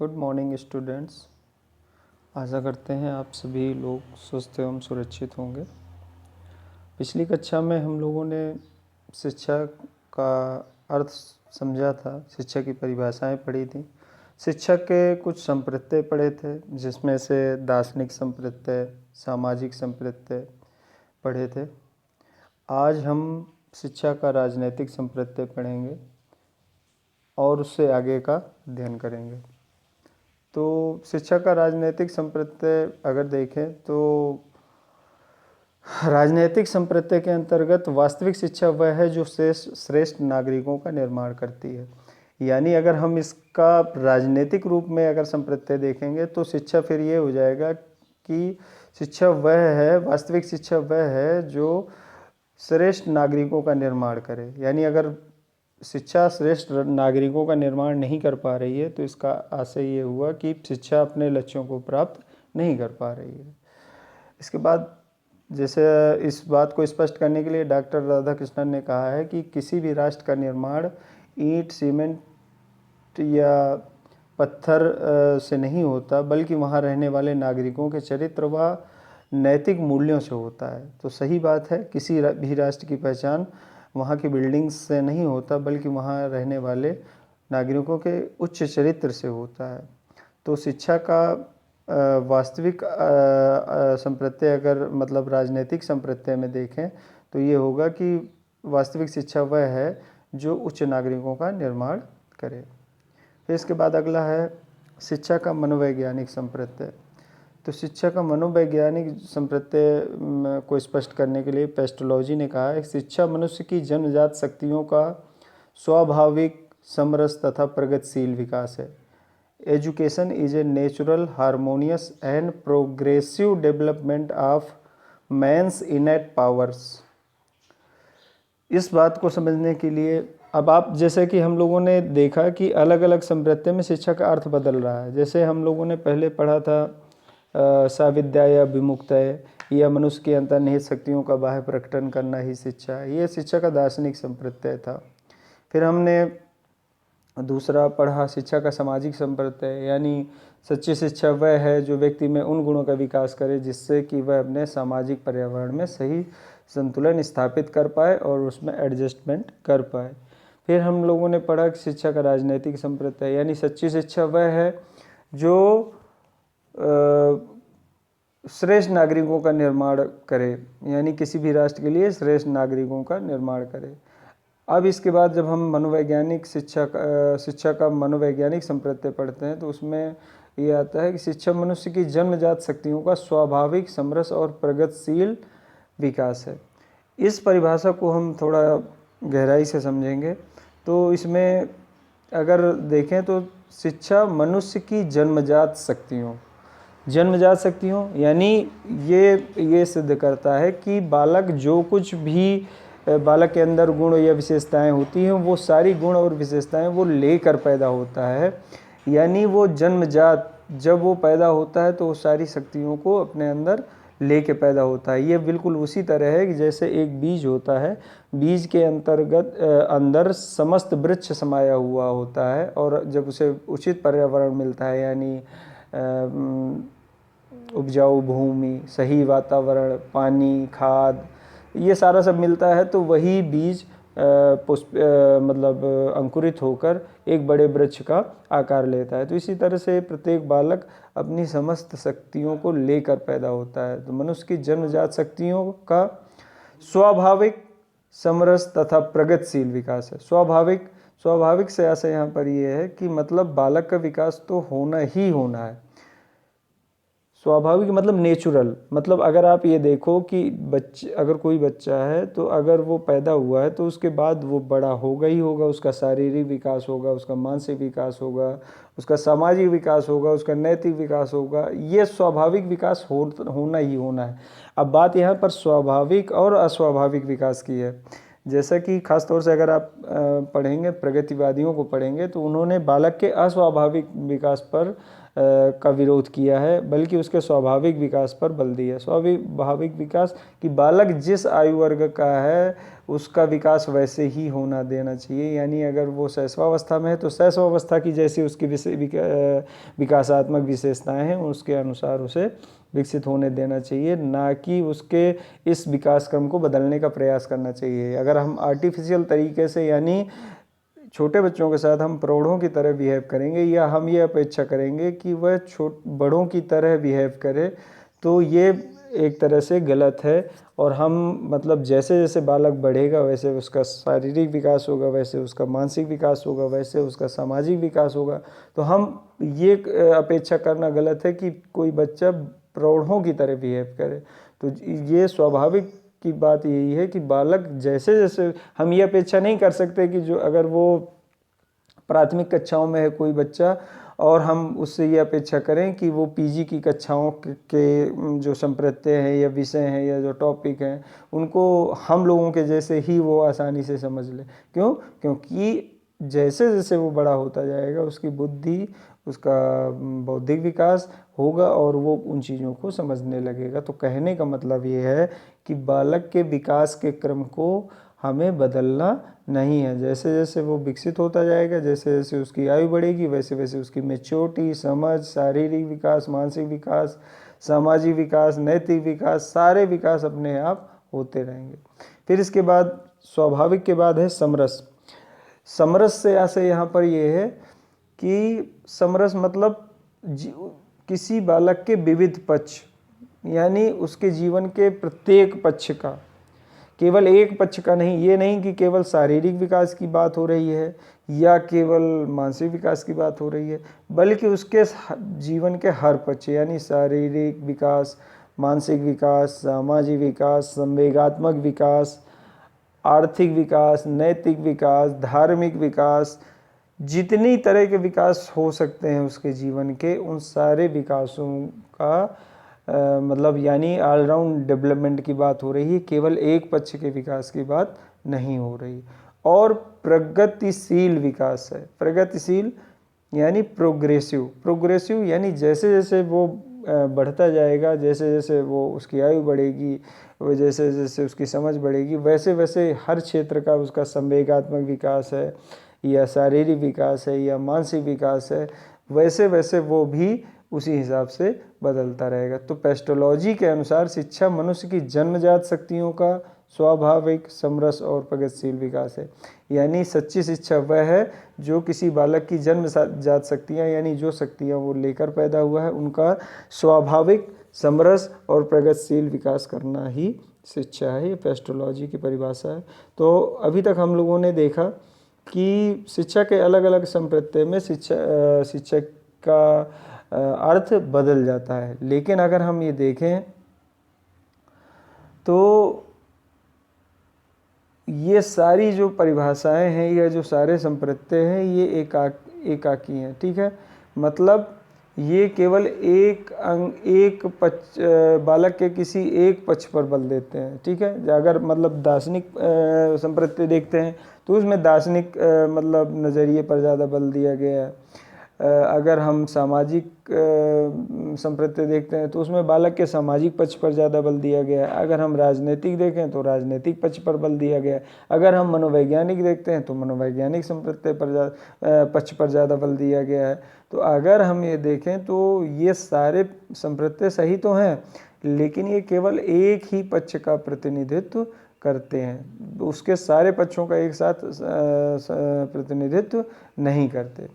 Good morning students. आशा करते हैं आप सभी लोग स्वस्थ एवं सुरक्षित होंगे। पिछली कक्षा में हम लोगों ने शिक्षा का अर्थ समझा था, शिक्षा की परिभाषाएं पढ़ी थी, शिक्षा के कुछ संप्रत्यय पढ़े थे जिसमें से दार्शनिक संप्रत्यय, सामाजिक संप्रत्यय पढ़े थे। आज हम शिक्षा का राजनैतिक संप्रत्यय पढ़ेंगे और उससे आगे का अध्ययन करेंगे। तो शिक्षा का राजनैतिक संप्रत्यय अगर देखें तो राजनैतिक संप्रत्यय के अंतर्गत वास्तविक शिक्षा वह है जो श्रेष्ठ नागरिकों का निर्माण करती है। यानी अगर हम इसका राजनीतिक रूप में अगर संप्रत्यय देखेंगे तो शिक्षा फिर ये हो जाएगा कि शिक्षा वह है, वास्तविक शिक्षा वह है जो श्रेष्ठ नागरिकों का निर्माण करे। यानी अगर शिक्षा श्रेष्ठ नागरिकों का निर्माण नहीं कर पा रही है तो इसका आशय ये हुआ कि शिक्षा अपने लक्ष्यों को प्राप्त नहीं कर पा रही है। इसके बाद जैसे इस बात को स्पष्ट करने के लिए डॉक्टर राधाकृष्णन ने कहा है कि किसी भी राष्ट्र का निर्माण ईंट, सीमेंट या पत्थर से नहीं होता, बल्कि वहाँ रहने वाले नागरिकों के चरित्र व नैतिक मूल्यों से होता है। तो सही बात है, किसी भी राष्ट्र की पहचान वहाँ की बिल्डिंग्स से नहीं होता, बल्कि वहाँ रहने वाले नागरिकों के उच्च चरित्र से होता है। तो शिक्षा का वास्तविक संप्रत्यय अगर मतलब राजनीतिक संप्रत्यय में देखें तो ये होगा कि वास्तविक शिक्षा वह है जो उच्च नागरिकों का निर्माण करे। फिर इसके बाद अगला है शिक्षा का मनोवैज्ञानिक संप्रत्यय। तो शिक्षा का मनोवैज्ञानिक संप्रत्यय को स्पष्ट करने के लिए पेस्टोलॉजी ने कहा है कि शिक्षा मनुष्य की जन्मजात शक्तियों का स्वाभाविक, समरस तथा प्रगतिशील विकास है। Education is a natural, harmonious and progressive development of man's innate powers. इस बात को समझने के लिए अब आप जैसे कि हम लोगों ने देखा कि अलग अलग संप्रत्यय में शिक्षा का अर्थ बदल रहा है। जैसे हम लोगों ने पहले पढ़ा था साविद्या या विमुक्तय, या मनुष्य की अंतर्निहित शक्तियों का बाह्य प्रकटन करना ही शिक्षा है। ये शिक्षा का दार्शनिक संप्रत्यय था। फिर हमने दूसरा पढ़ा शिक्षा का सामाजिक संप्रत्यय, यानी सच्ची शिक्षा वह है जो व्यक्ति में उन गुणों का विकास करे जिससे कि वह अपने सामाजिक पर्यावरण में सही संतुलन स्थापित कर पाए और उसमें एडजस्टमेंट कर पाए। फिर हम लोगों ने पढ़ा कि शिक्षा का राजनैतिक संप्रत्यय, यानी सच्ची शिक्षा वह है जो श्रेष्ठ नागरिकों का निर्माण करे, यानी किसी भी राष्ट्र के लिए श्रेष्ठ नागरिकों का निर्माण करे। अब इसके बाद जब हम मनोवैज्ञानिक शिक्षा का मनोवैज्ञानिक संप्रत्यय पढ़ते हैं तो उसमें ये आता है कि शिक्षा मनुष्य की जन्मजात शक्तियों का स्वाभाविक, समरस और प्रगतिशील विकास है। इस परिभाषा को हम थोड़ा गहराई से समझेंगे तो इसमें अगर देखें तो शिक्षा मनुष्य की जन्मजात शक्तियों यानी ये सिद्ध करता है कि बालक जो कुछ भी बालक के अंदर गुण या विशेषताएं होती हैं वो सारी गुण और विशेषताएं वो लेकर पैदा होता है। यानी वो जन्मजात जब वो पैदा होता है तो वो सारी शक्तियों को अपने अंदर लेके पैदा होता है। ये बिल्कुल उसी तरह है कि जैसे एक बीज होता है, बीज के अंदर समस्त वृक्ष समाया हुआ होता है और जब उसे उचित पर्यावरण मिलता है, यानी उपजाऊ भूमि, सही वातावरण, पानी, खाद, ये सारा सब मिलता है तो वही बीज मतलब अंकुरित होकर एक बड़े वृक्ष का आकार लेता है। तो इसी तरह से प्रत्येक बालक अपनी समस्त शक्तियों को लेकर पैदा होता है। तो मनुष्य की जन्मजात शक्तियों का स्वाभाविक, समरस तथा प्रगतिशील विकास है। स्वाभाविक से आशय यहाँ पर यह है कि मतलब बालक का विकास तो होना ही होना है। स्वाभाविक मतलब नेचुरल, मतलब अगर आप ये देखो कि अगर कोई बच्चा है तो अगर वो पैदा हुआ है तो उसके बाद वो बड़ा होगा ही होगा, उसका शारीरिक विकास होगा, उसका मानसिक विकास होगा, उसका सामाजिक विकास होगा, उसका नैतिक विकास होगा। ये स्वाभाविक विकास होना ही होना है। अब बात यहाँ पर स्वाभाविक और अस्वाभाविक विकास की है। जैसा कि खास तौर से अगर आप पढ़ेंगे, प्रगतिवादियों को पढ़ेंगे तो उन्होंने बालक के अस्वाभाविक विकास पर का विरोध किया है, बल्कि उसके स्वाभाविक विकास पर बल दिया। स्वाभाविक विकास कि बालक जिस आयु वर्ग का है उसका विकास वैसे ही होना देना चाहिए। यानी अगर वो शैशवावस्था में है तो शैशवावस्था की जैसी उसकी विकासात्मक विशेषताएं हैं उसके अनुसार उसे विकसित होने देना चाहिए, ना कि उसके इस विकास क्रम को बदलने का प्रयास करना चाहिए। अगर हम आर्टिफिशियल तरीके से यानी छोटे बच्चों के साथ हम प्रौढ़ों की तरह बिहेव करेंगे या हम ये अपेक्षा करेंगे कि वह बड़ों की तरह बिहेव करे, तो ये एक तरह से गलत है। और हम मतलब जैसे जैसे बालक बढ़ेगा वैसे उसका शारीरिक विकास होगा, वैसे उसका मानसिक विकास होगा, वैसे उसका सामाजिक विकास होगा। तो हम ये अपेक्षा करना गलत है कि कोई बच्चा प्रौढ़ों की तरह बिहेव करे। तो ये स्वाभाविक की बात यही है कि बालक जैसे जैसे हम ये अपेक्षा नहीं कर सकते कि जो अगर वो प्राथमिक कक्षाओं में है कोई बच्चा और हम उससे ये अपेक्षा करें कि वो पीजी की कक्षाओं के जो संप्रत्यय हैं या विषय हैं या जो टॉपिक हैं उनको हम लोगों के जैसे ही वो आसानी से समझ ले। क्यों? क्योंकि जैसे जैसे वो बड़ा होता जाएगा उसकी बुद्धि, उसका बौद्धिक विकास होगा और वो उन चीज़ों को समझने लगेगा। तो कहने का मतलब ये है कि बालक के विकास के क्रम को हमें बदलना नहीं है। जैसे जैसे वो विकसित होता जाएगा, जैसे जैसे उसकी आयु बढ़ेगी, वैसे वैसे उसकी मैच्योरिटी, समझ, शारीरिक विकास, मानसिक विकास, सामाजिक विकास, नैतिक विकास, सारे विकास अपने आप होते रहेंगे। फिर इसके बाद स्वाभाविक के बाद है समरस। समरस से आशय यहाँ पर ये है कि समरस मतलब किसी बालक के विविध पक्ष, यानी उसके जीवन के प्रत्येक पक्ष का, केवल एक पक्ष का नहीं। ये नहीं कि केवल शारीरिक विकास की बात हो रही है या केवल मानसिक विकास की बात हो रही है, बल्कि उसके जीवन के हर पक्ष यानी शारीरिक विकास, मानसिक विकास, सामाजिक विकास, संवेगात्मक विकास, आर्थिक विकास, नैतिक विकास, धार्मिक विकास, जितनी तरह के विकास हो सकते हैं उसके जीवन के, उन सारे विकासों का मतलब यानी ऑलराउंड डेवलपमेंट की बात हो रही है, केवल एक पक्ष के विकास की बात नहीं हो रही। और प्रगतिशील विकास है। प्रगतिशील यानी प्रोग्रेसिव यानी जैसे जैसे वो बढ़ता जाएगा, जैसे जैसे वो उसकी आयु बढ़ेगी, वो जैसे जैसे उसकी समझ बढ़ेगी, वैसे वैसे हर क्षेत्र का उसका संवेगात्मक विकास है या शारीरिक विकास है या मानसिक विकास है, वैसे वैसे वो भी उसी हिसाब से बदलता रहेगा। तो पेस्टोलॉजी के अनुसार शिक्षा मनुष्य की जन्मजात शक्तियों का स्वाभाविक, समरस और प्रगतिशील विकास है। यानी सच्ची शिक्षा वह है जो किसी बालक की जन्मजात शक्तियाँ यानी जो शक्तियाँ वो लेकर पैदा हुआ है उनका स्वाभाविक, समरस और प्रगतिशील विकास करना ही शिक्षा है। ये पेस्टोलॉजी की परिभाषा है। तो अभी तक हम लोगों ने देखा कि शिक्षा के अलग अलग संप्रत्यय में शिक्षा का अर्थ बदल जाता है। लेकिन अगर हम ये देखें तो ये सारी जो परिभाषाएं हैं या जो सारे संप्रत्यय हैं ये एकाकी हैं। ठीक है, मतलब ये केवल एक बालक के किसी एक पक्ष पर बल देते हैं। ठीक है, अगर मतलब दार्शनिक संप्रत्यय देखते हैं तो उसमें दार्शनिक मतलब नज़रिए पर ज़्यादा बल दिया गया है। अगर हम सामाजिक संप्रत्यय देखते हैं तो उसमें बालक के सामाजिक पक्ष पर ज़्यादा बल दिया गया है। अगर हम राजनीतिक देखें तो राजनीतिक पक्ष पर बल दिया गया है। अगर हम मनोवैज्ञानिक देखते हैं तो मनोवैज्ञानिक संप्रत्यय पर पक्ष पर ज़्यादा बल दिया गया है। तो अगर हम ये देखें तो ये सारे संप्रत्यय सही तो हैं, लेकिन ये केवल एक ही पक्ष का प्रतिनिधित्व करते हैं, उसके सारे पक्षों का एक साथ प्रतिनिधित्व नहीं करते।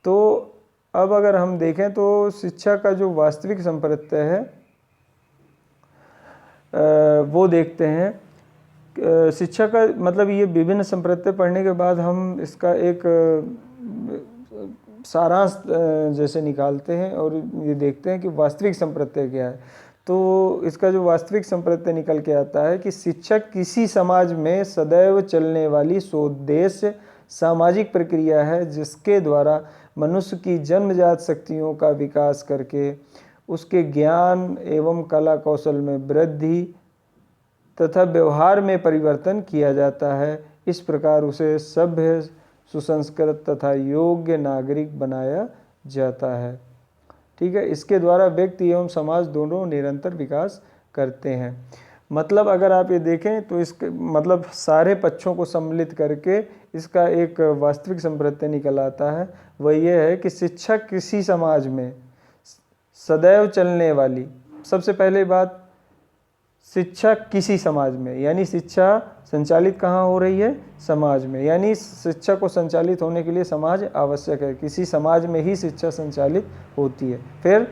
तो अब अगर हम देखें तो शिक्षा का जो वास्तविक संप्रत्यय है वो देखते हैं। शिक्षा का मतलब ये विभिन्न संप्रत्यय पढ़ने के बाद हम इसका एक सारांश जैसे निकालते हैं और ये देखते हैं कि वास्तविक संप्रत्यय क्या है। तो इसका जो वास्तविक संप्रत्यय निकल के आता है कि शिक्षक किसी समाज में सदैव चलने वाली सोद्देश्य सामाजिक प्रक्रिया है जिसके द्वारा मनुष्य की जन्मजात शक्तियों का विकास करके उसके ज्ञान एवं कला कौशल में वृद्धि तथा व्यवहार में परिवर्तन किया जाता है। इस प्रकार उसे सभ्य, सुसंस्कृत तथा योग्य नागरिक बनाया जाता है। ठीक है। इसके द्वारा व्यक्ति एवं समाज दोनों निरंतर विकास करते हैं। मतलब अगर आप ये देखें तो इसके मतलब सारे पक्षों को सम्मिलित करके इसका एक वास्तविक संप्रत्यय निकल आता है। वह यह है कि शिक्षा किसी समाज में सदैव चलने वाली, सबसे पहले बात, शिक्षा किसी समाज में, यानी शिक्षा संचालित कहाँ हो रही है? समाज में, यानी शिक्षा को संचालित होने के लिए समाज आवश्यक है, किसी समाज में ही शिक्षा संचालित होती है। फिर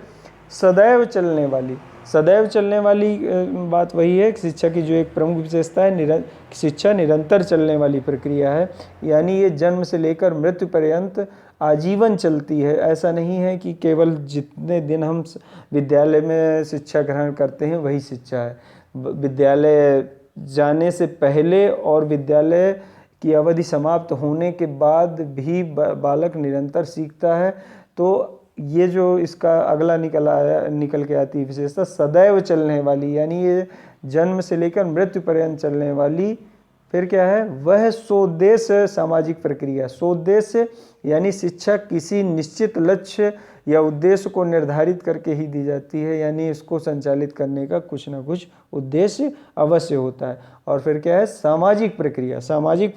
सदैव चलने वाली, सदैव चलने वाली बात वही है कि शिक्षा की जो एक प्रमुख विशेषता है, शिक्षा निरंतर चलने वाली प्रक्रिया है, यानी ये जन्म से लेकर मृत्यु पर्यंत आजीवन चलती है। ऐसा नहीं है कि केवल जितने दिन हम विद्यालय में शिक्षा ग्रहण करते हैं वही शिक्षा है। विद्यालय जाने से पहले और विद्यालय की अवधि समाप्त होने के बाद भी बालक निरंतर सीखता है। तो ये जो इसका अगला निकल के आती है विशेषता, सदैव चलने वाली, यानी ये जन्म से लेकर मृत्यु पर्यंत चलने वाली। फिर क्या है? वह सोद्देश्य सामाजिक प्रक्रिया। सोद्देश्य यानी शिक्षा किसी निश्चित लक्ष्य या उद्देश्य को निर्धारित करके ही दी जाती है, यानी इसको संचालित करने का कुछ ना कुछ उद्देश्य अवश्य होता है। और फिर क्या है? सामाजिक प्रक्रिया। सामाजिक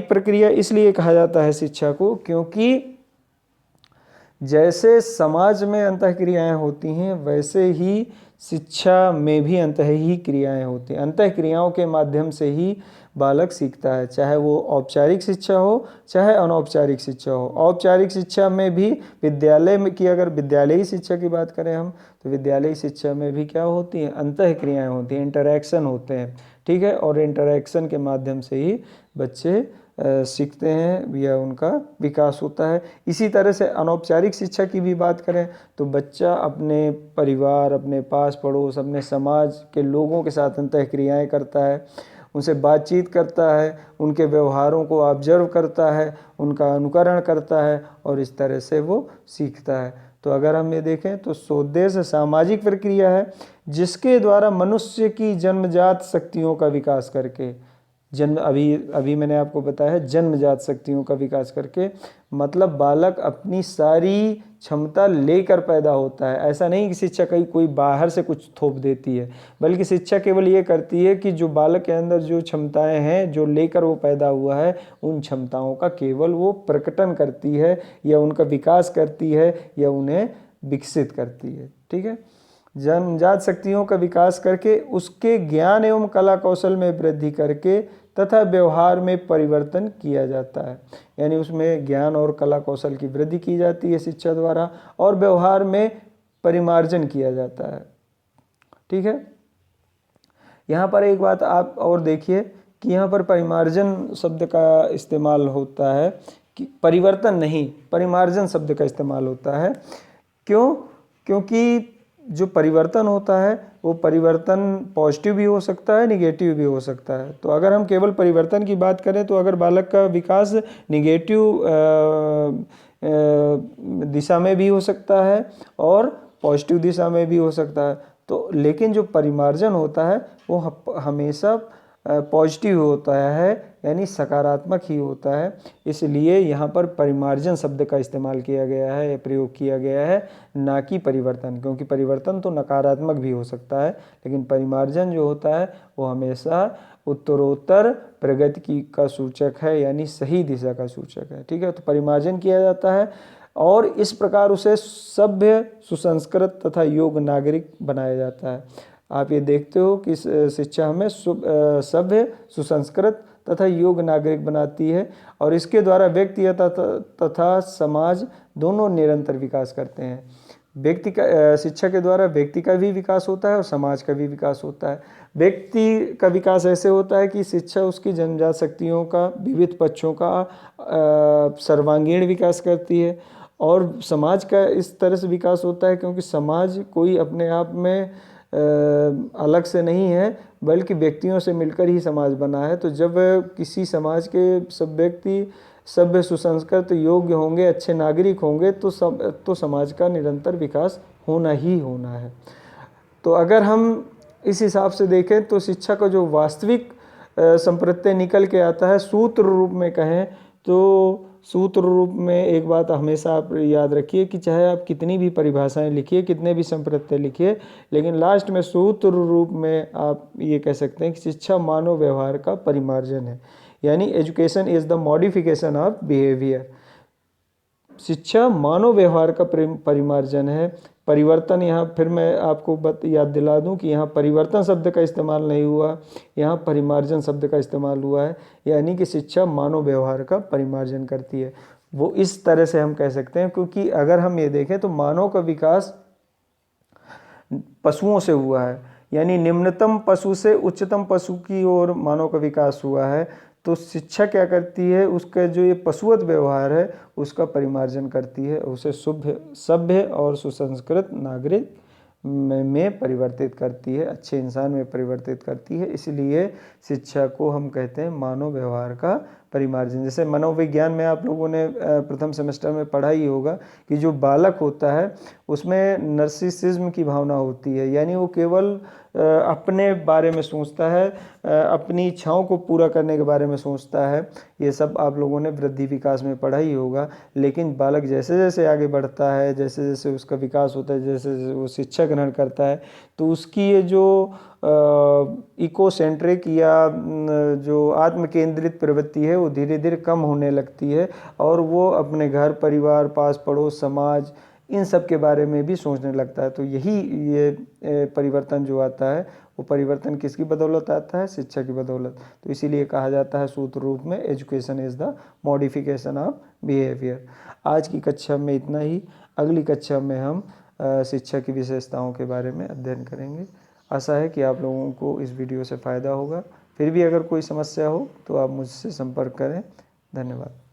प्रक्रिया इसलिए कहा जाता है शिक्षा को, क्योंकि जैसे समाज में अंतः क्रियाएँ होती हैं वैसे ही शिक्षा में भी अंतः ही क्रियाएँ होती हैं। अंतः क्रियाओं के माध्यम से ही बालक सीखता है, चाहे वो औपचारिक शिक्षा हो चाहे अनौपचारिक शिक्षा हो। औपचारिक शिक्षा में भी विद्यालय में की अगर विद्यालयी शिक्षा की बात करें हम, तो विद्यालयी शिक्षा में भी क्या होती हैं? अंतः क्रियाएँ होती हैं, इंटरैक्शन होते हैं, ठीक है। और इंटरैक्शन के माध्यम से ही बच्चे सीखते हैं या उनका विकास होता है। इसी तरह से अनौपचारिक शिक्षा की भी बात करें तो बच्चा अपने परिवार, अपने पास पड़ोस, अपने समाज के लोगों के साथ अंतः क्रियाएँ करता है, उनसे बातचीत करता है, उनके व्यवहारों को ऑब्जर्व करता है, उनका अनुकरण करता है और इस तरह से वो सीखता है। तो अगर हम ये देखें तो सोद्देश्य सामाजिक प्रक्रिया है जिसके द्वारा मनुष्य की जन्मजात शक्तियों का विकास करके, अभी मैंने आपको बताया है जन्मजात शक्तियों का विकास करके, मतलब बालक अपनी सारी क्षमता लेकर पैदा होता है। ऐसा नहीं कि शिक्षा कोई बाहर से कुछ थोप देती है, बल्कि शिक्षा केवल ये करती है कि जो बालक के अंदर जो क्षमताएं हैं जो लेकर वो पैदा हुआ है, उन क्षमताओं का केवल वो प्रकटन करती है या उनका विकास करती है या उन्हें विकसित करती है, ठीक है। जन्मजात शक्तियों का विकास करके उसके ज्ञान एवं कला कौशल में वृद्धि करके तथा व्यवहार में परिवर्तन किया जाता है, यानी उसमें ज्ञान और कला कौशल की वृद्धि की जाती है शिक्षा द्वारा और व्यवहार में परिमार्जन किया जाता है, ठीक है। यहाँ पर एक बात आप और देखिए कि यहाँ पर परिमार्जन शब्द का इस्तेमाल होता है, कि परिवर्तन नहीं, परिमार्जन शब्द का इस्तेमाल होता है। क्यों? क्योंकि जो परिवर्तन होता है वो परिवर्तन पॉजिटिव भी हो सकता है, निगेटिव भी हो सकता है। तो अगर हम केवल परिवर्तन की बात करें तो अगर बालक का विकास निगेटिव दिशा में भी हो सकता है और पॉजिटिव दिशा में भी हो सकता है। तो लेकिन जो परिमार्जन होता है वो हमेशा पॉजिटिव होता है, यानी सकारात्मक ही होता है। इसलिए यहाँ पर परिमार्जन शब्द का इस्तेमाल किया गया है या प्रयोग किया गया है, ना कि परिवर्तन, क्योंकि परिवर्तन तो नकारात्मक भी हो सकता है, लेकिन परिमार्जन जो होता है वो हमेशा उत्तरोत्तर प्रगति का सूचक है, यानी सही दिशा का सूचक है, ठीक है। तो परिमार्जन किया जाता है और इस प्रकार उसे सभ्य, सुसंस्कृत तथा योग्य नागरिक बनाया जाता है। आप ये देखते हो कि शिक्षा हमें सभ्य, सुसंस्कृत तथा योग्य नागरिक बनाती है और इसके द्वारा व्यक्ति तथा समाज दोनों निरंतर विकास करते हैं। शिक्षा के द्वारा व्यक्ति का भी विकास होता है और समाज का भी विकास होता है। व्यक्ति का विकास ऐसे होता है कि शिक्षा उसकी जन्मजात शक्तियों का, विविध पक्षों का सर्वांगीण विकास करती है और समाज का इस तरह से विकास होता है क्योंकि समाज कोई अपने आप में अलग से नहीं है, बल्कि व्यक्तियों से मिलकर ही समाज बना है। तो जब किसी समाज के सब व्यक्ति सभ्य, सुसंस्कृत, योग्य होंगे, अच्छे नागरिक होंगे तो समाज का निरंतर विकास होना ही होना है। तो अगर हम इस हिसाब से देखें तो शिक्षा का जो वास्तविक संप्रत्यय निकल के आता है, सूत्र रूप में कहें तो सूत्र रूप में एक बात हमेशा आप याद रखिए कि चाहे आप कितनी भी परिभाषाएं लिखिए, कितने भी संप्रत्यय लिखिए, लेकिन लास्ट में सूत्र रूप में आप ये कह सकते हैं कि शिक्षा मानव व्यवहार का परिमार्जन है, यानी education is the modification of behaviour. शिक्षा मानव व्यवहार का परिमार्जन है। परिवर्तन, यहाँ फिर मैं आपको याद दिला दूं कि यहाँ परिवर्तन शब्द का इस्तेमाल नहीं हुआ, यहाँ परिमार्जन शब्द का इस्तेमाल हुआ है, यानी कि शिक्षा मानव व्यवहार का परिमार्जन करती है। वो इस तरह से हम कह सकते हैं, क्योंकि अगर हम ये देखें तो मानव का विकास पशुओं से हुआ है, यानी निम्नतम पशु से उच्चतम पशु की ओर मानव का विकास हुआ है। तो शिक्षा क्या करती है, उसका जो ये पशुवत व्यवहार है उसका परिमार्जन करती है, उसे सभ्य और सुसंस्कृत नागरिक में परिवर्तित करती है, अच्छे इंसान में परिवर्तित करती है। इसलिए शिक्षा को हम कहते हैं मानव व्यवहार का परिमार्जन। जैसे मनोविज्ञान में आप लोगों ने प्रथम सेमेस्टर में पढ़ा ही होगा कि जो बालक होता है उसमें नर्सिसिज्म की भावना होती है, यानी वो केवल अपने बारे में सोचता है, अपनी इच्छाओं को पूरा करने के बारे में सोचता है। ये सब आप लोगों ने वृद्धि विकास में पढ़ा ही होगा। लेकिन बालक जैसे जैसे आगे बढ़ता है, जैसे जैसे उसका विकास होता है, जैसे जैसे वो शिक्षा ग्रहण करता है, तो उसकी ये जो इकोसेंट्रिक या जो आत्म केंद्रित प्रवृत्ति है वो धीरे धीरे कम होने लगती है, और वो अपने घर परिवार, पास पड़ोस, समाज, इन सब के बारे में भी सोचने लगता है। तो यही ये परिवर्तन जो आता है वो परिवर्तन किसकी बदौलत आता है, शिक्षा की बदौलत। तो इसीलिए कहा जाता है सूत्र रूप में education is the modification of behaviour. आज की कक्षा में इतना ही। अगली कक्षा में हम शिक्षा की विशेषताओं के बारे में अध्ययन करेंगे। आशा है कि आप लोगों को इस वीडियो से फ़ायदा होगा। फिर भी अगर कोई समस्या हो तो आप मुझसे संपर्क करें। धन्यवाद।